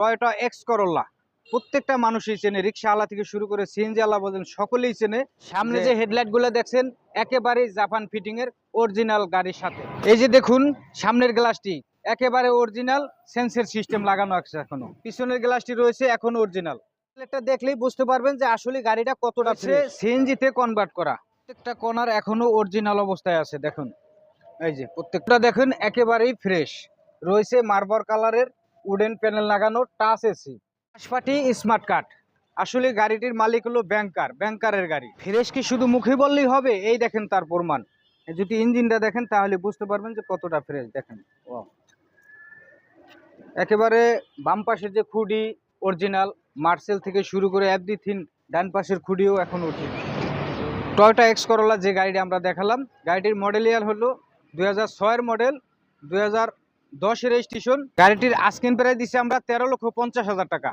Toyota X Corolla প্রত্যেকটা মানুষই চেনে, রিক্সাওয়ালা থেকে শুরু করে সিএনজি ওয়ালা বলেন সকলেই চেনে। সামনে যে হেডলাইট গুলো দেখছেন একেবারে জাপান ফিটিং এর অরিজিনাল গাড়ির সাথে। এই যে দেখুন সামনের গ্লাসটি একেবারে অরিজিনাল, সেন্সর সিস্টেম লাগানো আছে এখনো। পিছনের গ্লাসটি রয়েছে এখন অরিজিনাল। এটা দেখলেই বুঝতে পারবেন যে আসলে গাড়িটা কতটা সিএনজি তে কনভার্ট করা। প্রত্যেকটা কর্নার এখনো অরিজিনাল অবস্থায় আছে। দেখুন এই যে প্রত্যেকটা দেখুন একেবারেই ফ্রেশ রয়েছে। মার্বল কালারের উডেন প্যানেল লাগানো, টাচ এসি, পাশপাটি স্মার্ট কার্ড। আসলে গাড়িটির মালিক হলো ব্যাংকারের গাড়ি। ফ্রেশ কি শুধু মুখে বললেই হবে? এই দেখেন তার প্রমাণ। যদি ইঞ্জিনটা দেখেন তাহলে বুঝতে পারবেন যে কতটা ফ্রেশ। দেখেন একেবারে বাম পাশের যে খুঁটি অরিজিনাল, মার্সেল থেকে শুরু করে এভরিথিং, ডান পাশের খুঁটিও এখন অরিজিনাল। টয়োটা এক্স করোলা যে গাড়িটি আমরা দেখালাম, গাড়িটির মডেল ইয়ার হলো 2006 মডেল, 2010 রেজিস্ট্রেশন। গাড়িটির আস্কিং প্রাইস দিচ্ছি আমরা 13,50,000 টাকা।